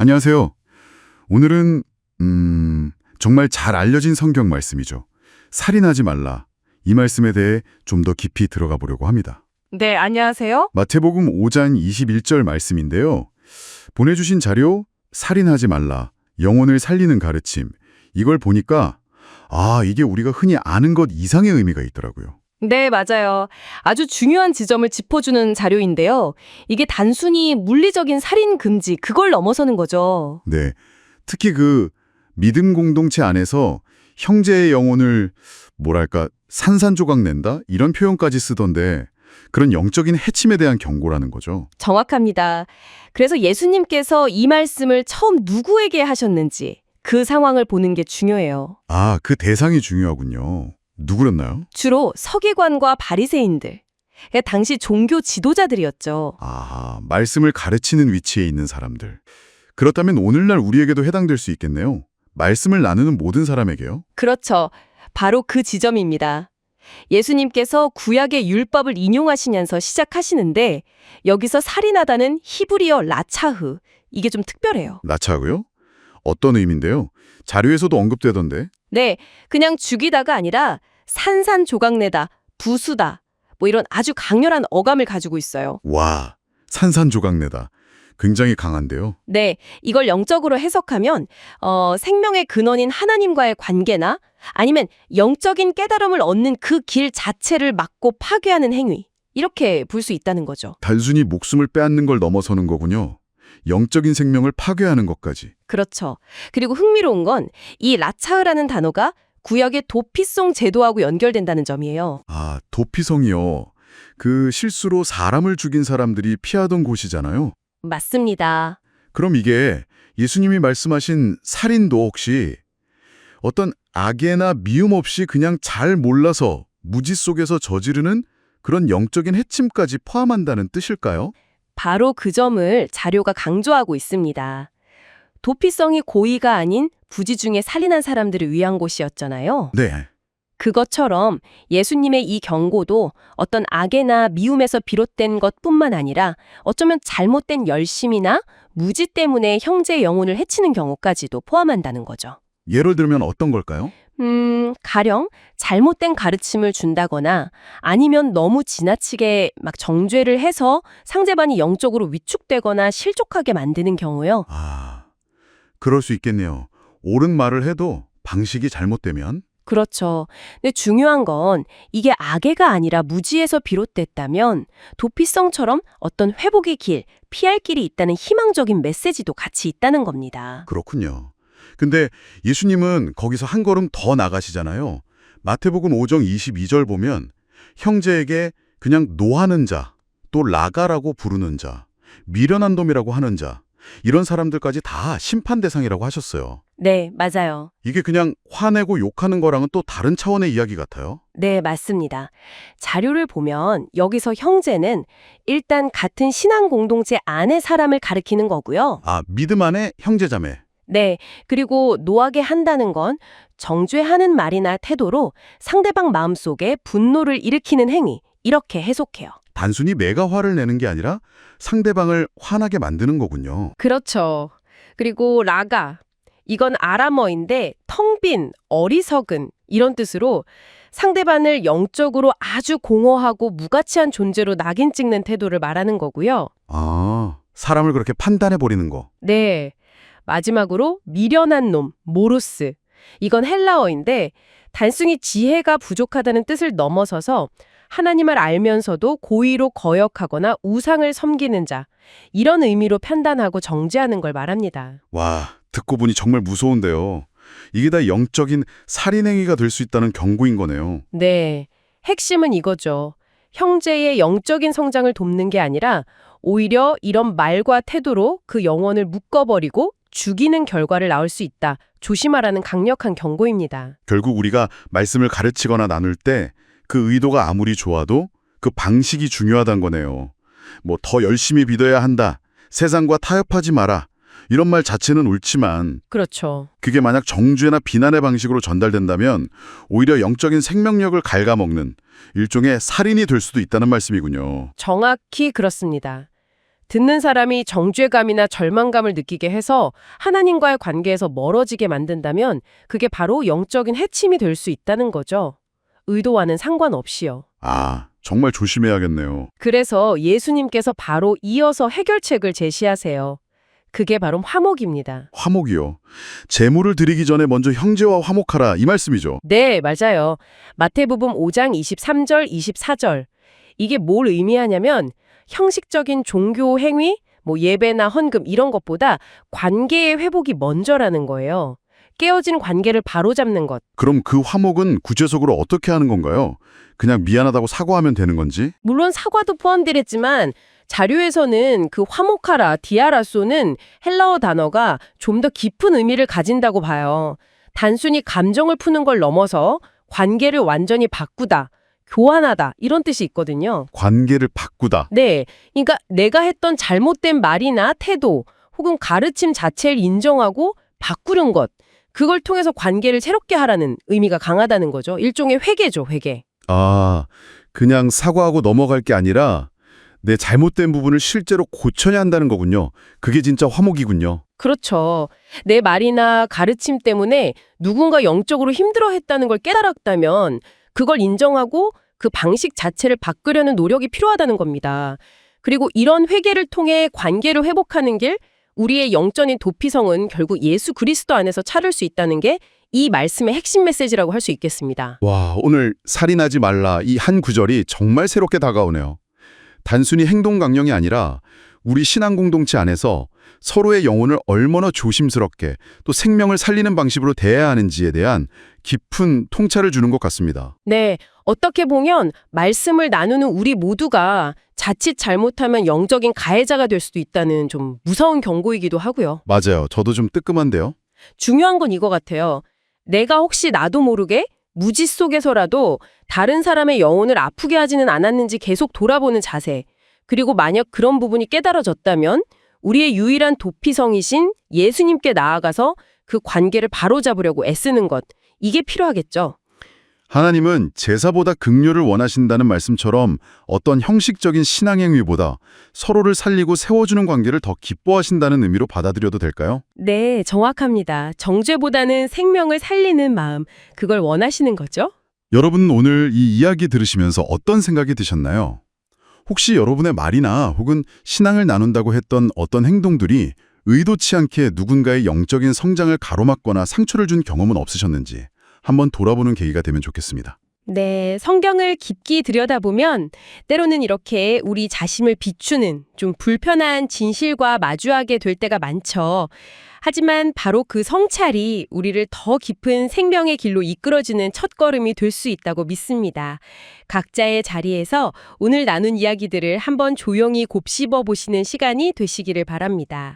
안녕하세요. 오늘은 정말 잘 알려진 성경 말씀이죠. 살인하지 말라. 이 말씀에 대해 좀 더 깊이 들어가 보려고 합니다. 네, 안녕하세요. 마태복음 5장 21절 말씀인데요. 보내주신 자료 살인하지 말라. 영혼을 살리는 가르침. 이걸 보니까 이게 우리가 흔히 아는 것 이상의 의미가 있더라고요. 네, 맞아요. 아주 중요한 지점을 짚어주는 자료인데요. 이게 단순히 물리적인 살인 금지, 그걸 넘어서는 거죠. 네. 특히 그 믿음 공동체 안에서 형제의 영혼을 산산조각 낸다? 이런 표현까지 쓰던데 그런 영적인 해침에 대한 경고라는 거죠. 정확합니다. 그래서 예수님께서 이 말씀을 처음 누구에게 하셨는지 그 상황을 보는 게 중요해요. 그 대상이 중요하군요. 누구였나요? 주로 서기관과 바리새인들, 당시 종교 지도자들이었죠. 말씀을 가르치는 위치에 있는 사람들. 그렇다면 오늘날 우리에게도 해당될 수 있겠네요. 말씀을 나누는 모든 사람에게요? 그렇죠. 바로 그 지점입니다. 예수님께서 구약의 율법을 인용하시면서 시작하시는데 여기서 살인하다는 히브리어 라차흐, 이게 좀 특별해요. 나차고요? 어떤 의미인데요? 자료에서도 언급되던데. 네, 그냥 죽이다가 아니라 산산조각내다, 부수다, 이런 아주 강렬한 어감을 가지고 있어요. 와, 산산조각내다. 굉장히 강한데요. 네, 이걸 영적으로 해석하면 생명의 근원인 하나님과의 관계나 아니면 영적인 깨달음을 얻는 그 길 자체를 막고 파괴하는 행위, 이렇게 볼 수 있다는 거죠. 단순히 목숨을 빼앗는 걸 넘어서는 거군요. 영적인 생명을 파괴하는 것까지. 그렇죠. 그리고 흥미로운 건 이 라차흐라는 단어가 구역의 도피성 제도하고 연결된다는 점이에요. 도피성이요. 그 실수로 사람을 죽인 사람들이 피하던 곳이잖아요. 맞습니다. 그럼 이게 예수님이 말씀하신 살인도 혹시 어떤 악의나 미움 없이 그냥 잘 몰라서 무지 속에서 저지르는 그런 영적인 해침까지 포함한다는 뜻일까요? 바로 그 점을 자료가 강조하고 있습니다. 도피성이 고의가 아닌 부지 중에 살인한 사람들을 위한 곳이었잖아요. 네. 그것처럼 예수님의 이 경고도 어떤 악의나 미움에서 비롯된 것뿐만 아니라 어쩌면 잘못된 열심이나 무지 때문에 형제의 영혼을 해치는 경우까지도 포함한다는 거죠. 예를 들면 어떤 걸까요? 가령 잘못된 가르침을 준다거나 아니면 너무 지나치게 막 정죄를 해서 상대방이 영적으로 위축되거나 실족하게 만드는 경우요. 그럴 수 있겠네요. 옳은 말을 해도 방식이 잘못되면? 그렇죠. 근데 중요한 건 이게 악의가 아니라 무지에서 비롯됐다면 도피성처럼 어떤 회복의 길, 피할 길이 있다는 희망적인 메시지도 같이 있다는 겁니다. 그렇군요. 근데 예수님은 거기서 한 걸음 더 나가시잖아요. 마태복음 5장 22절 보면 형제에게 그냥 노하는 자, 또 라가라고 부르는 자, 미련한 놈이라고 하는 자, 이런 사람들까지 다 심판 대상이라고 하셨어요. 네, 맞아요. 이게 그냥 화내고 욕하는 거랑은 또 다른 차원의 이야기 같아요. 네, 맞습니다. 자료를 보면 여기서 형제는 일단 같은 신앙 공동체 안의 사람을 가리키는 거고요. 믿음 안에 형제자매. 네, 그리고 노하게 한다는 건 정죄하는 말이나 태도로 상대방 마음속에 분노를 일으키는 행위, 이렇게 해석해요. 단순히 내가 화를 내는 게 아니라 상대방을 화나게 만드는 거군요. 그렇죠. 그리고 라가, 이건 아람어인데 텅 빈, 어리석은 이런 뜻으로 상대방을 영적으로 아주 공허하고 무가치한 존재로 낙인 찍는 태도를 말하는 거고요. 사람을 그렇게 판단해버리는 거. 네. 마지막으로 미련한 놈, 모로스. 이건 헬라어인데 단순히 지혜가 부족하다는 뜻을 넘어서서 하나님을 알면서도 고의로 거역하거나 우상을 섬기는 자, 이런 의미로 판단하고 정죄하는 걸 말합니다. 와, 듣고 보니 정말 무서운데요. 이게 다 영적인 살인행위가 될 수 있다는 경고인 거네요. 네, 핵심은 이거죠. 형제의 영적인 성장을 돕는 게 아니라 오히려 이런 말과 태도로 그 영혼을 묶어버리고 죽이는 결과를 낳을 수 있다. 조심하라는 강력한 경고입니다. 결국 우리가 말씀을 가르치거나 나눌 때 그 의도가 아무리 좋아도 그 방식이 중요하다는 거네요. 더 열심히 믿어야 한다. 세상과 타협하지 마라. 이런 말 자체는 옳지만 그렇죠. 그게 만약 정죄나 비난의 방식으로 전달된다면 오히려 영적인 생명력을 갉아먹는 일종의 살인이 될 수도 있다는 말씀이군요. 정확히 그렇습니다. 듣는 사람이 정죄감이나 절망감을 느끼게 해서 하나님과의 관계에서 멀어지게 만든다면 그게 바로 영적인 해침이 될 수 있다는 거죠. 의도와는 상관없이요. 아, 정말 조심해야겠네요. 그래서 예수님께서 바로 이어서 해결책을 제시하세요. 그게 바로 화목입니다. 화목이요. 제물을 드리기 전에 먼저 형제와 화목하라 이 말씀이죠. 네, 맞아요. 마태복음 5장 23절, 24절. 이게 뭘 의미하냐면 형식적인 종교 행위, 예배나 헌금 이런 것보다 관계의 회복이 먼저라는 거예요. 깨어진 관계를 바로잡는 것. 그럼 그 화목은 구체적으로 어떻게 하는 건가요? 그냥 미안하다고 사과하면 되는 건지? 물론 사과도 포함되겠지만 자료에서는 그 화목하라, 디아라소는 헬라어 단어가 좀 더 깊은 의미를 가진다고 봐요. 단순히 감정을 푸는 걸 넘어서 관계를 완전히 바꾸다, 교환하다 이런 뜻이 있거든요. 관계를 바꾸다. 네, 그러니까 내가 했던 잘못된 말이나 태도 혹은 가르침 자체를 인정하고 바꾸는 것, 그걸 통해서 관계를 새롭게 하라는 의미가 강하다는 거죠. 일종의 회개죠, 회개. 아, 그냥 사과하고 넘어갈 게 아니라 내 잘못된 부분을 실제로 고쳐야 한다는 거군요. 그게 진짜 화목이군요. 그렇죠. 내 말이나 가르침 때문에 누군가 영적으로 힘들어했다는 걸 깨달았다면 그걸 인정하고 그 방식 자체를 바꾸려는 노력이 필요하다는 겁니다. 그리고 이런 회개를 통해 관계를 회복하는 길, 우리의 영적인 도피성은 결국 예수 그리스도 안에서 찾을 수 있다는 게 이 말씀의 핵심 메시지라고 할 수 있겠습니다. 와, 오늘 살인하지 말라 이 한 구절이 정말 새롭게 다가오네요. 단순히 행동 강령이 아니라 우리 신앙 공동체 안에서 서로의 영혼을 얼마나 조심스럽게 또 생명을 살리는 방식으로 대해야 하는지에 대한 깊은 통찰을 주는 것 같습니다. 네, 어떻게 보면 말씀을 나누는 우리 모두가 자칫 잘못하면 영적인 가해자가 될 수도 있다는 좀 무서운 경고이기도 하고요. 맞아요. 저도 좀 뜨끔한데요. 중요한 건 이거 같아요. 내가 혹시 나도 모르게 무지 속에서라도 다른 사람의 영혼을 아프게 하지는 않았는지 계속 돌아보는 자세. 그리고 만약 그런 부분이 깨달아졌다면 우리의 유일한 도피성이신 예수님께 나아가서 그 관계를 바로잡으려고 애쓰는 것. 이게 필요하겠죠. 하나님은 제사보다 긍휼을 원하신다는 말씀처럼 어떤 형식적인 신앙행위보다 서로를 살리고 세워주는 관계를 더 기뻐하신다는 의미로 받아들여도 될까요? 네, 정확합니다. 정죄보다는 생명을 살리는 마음, 그걸 원하시는 거죠? 여러분 오늘 이 이야기 들으시면서 어떤 생각이 드셨나요? 혹시 여러분의 말이나 혹은 신앙을 나눈다고 했던 어떤 행동들이 의도치 않게 누군가의 영적인 성장을 가로막거나 상처를 준 경험은 없으셨는지 한번 돌아보는 계기가 되면 좋겠습니다. 네, 성경을 깊이 들여다보면 때로는 이렇게 우리 자신을 비추는 좀 불편한 진실과 마주하게 될 때가 많죠. 하지만 바로 그 성찰이 우리를 더 깊은 생명의 길로 이끌어주는 첫걸음이 될 수 있다고 믿습니다. 각자의 자리에서 오늘 나눈 이야기들을 한번 조용히 곱씹어 보시는 시간이 되시기를 바랍니다.